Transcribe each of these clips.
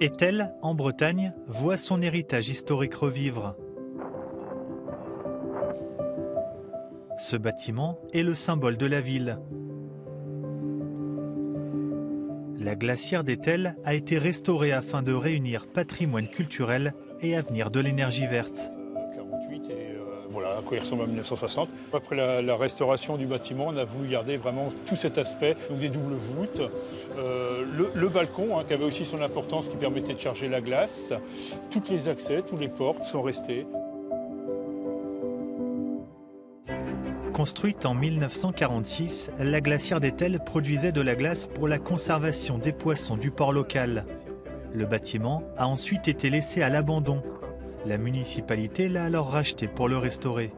Étel, en Bretagne, voit son héritage historique revivre. Ce bâtiment est le symbole de la ville. La glacière d'Étel a été restaurée afin de réunir patrimoine culturel et avenir de l'énergie verte. 48 et voilà à quoi il ressemble en 1960. Après la restauration du bâtiment, on a voulu garder vraiment tout cet aspect, donc des doubles voûtes, le balcon qui avait aussi son importance, qui permettait de charger la glace. Tous les accès, toutes les portes sont restés. Construite en 1946, la glacière d'Étel produisait de la glace pour la conservation des poissons du port local. Le bâtiment a ensuite été laissé à l'abandon. La municipalité l'a alors racheté pour le restaurer.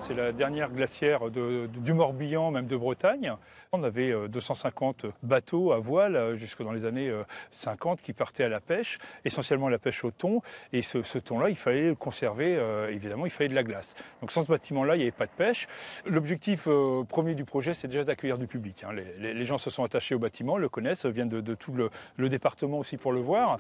C'est la dernière glacière du Morbihan, même de Bretagne. On avait 250 bateaux à voile jusque dans les années 50 qui partaient à la pêche, essentiellement la pêche au thon. Et ce thon-là, il fallait le conserver, évidemment, il fallait de la glace. Donc sans ce bâtiment-là, il n'y avait pas de pêche. L'objectif premier du projet, c'est déjà d'accueillir du public. Les gens se sont attachés au bâtiment, le connaissent, viennent de tout le département aussi pour le voir.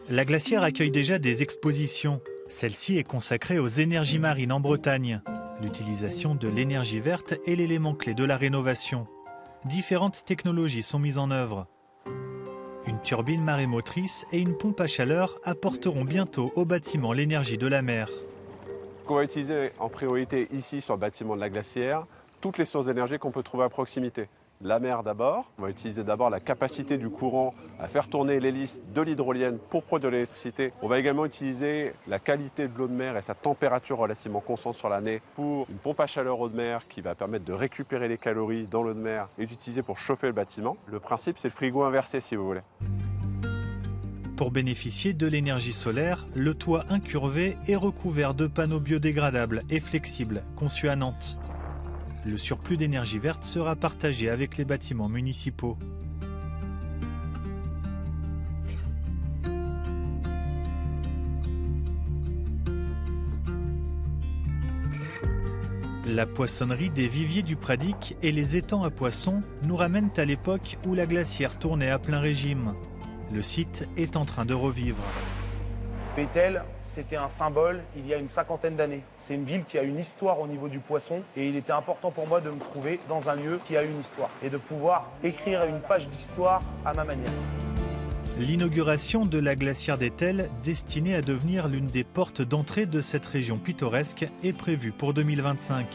La glacière accueille déjà des expositions. Celle-ci est consacrée aux énergies marines en Bretagne. L'utilisation de l'énergie verte est l'élément clé de la rénovation. Différentes technologies sont mises en œuvre. Une turbine marémotrice et une pompe à chaleur apporteront bientôt au bâtiment l'énergie de la mer. On va utiliser en priorité ici sur le bâtiment de la glacière toutes les sources d'énergie qu'on peut trouver à proximité. La mer d'abord, on va utiliser d'abord la capacité du courant à faire tourner l'hélice de l'hydrolienne pour produire de l'électricité. On va également utiliser la qualité de l'eau de mer et sa température relativement constante sur l'année pour une pompe à chaleur eau de mer qui va permettre de récupérer les calories dans l'eau de mer et d'utiliser pour chauffer le bâtiment. Le principe, c'est le frigo inversé si vous voulez. Pour bénéficier de l'énergie solaire, le toit incurvé est recouvert de panneaux biodégradables et flexibles conçus à Nantes. Le surplus d'énergie verte sera partagé avec les bâtiments municipaux. La poissonnerie des viviers du Pradic et les étangs à poissons nous ramènent à l'époque où la glacière tournait à plein régime. Le site est en train de revivre. Étel, c'était un symbole il y a une cinquantaine d'années. C'est une ville qui a une histoire au niveau du poisson et il était important pour moi de me trouver dans un lieu qui a une histoire et de pouvoir écrire une page d'histoire à ma manière. L'inauguration de la glacière d'Étel, destinée à devenir l'une des portes d'entrée de cette région pittoresque, est prévue pour 2025.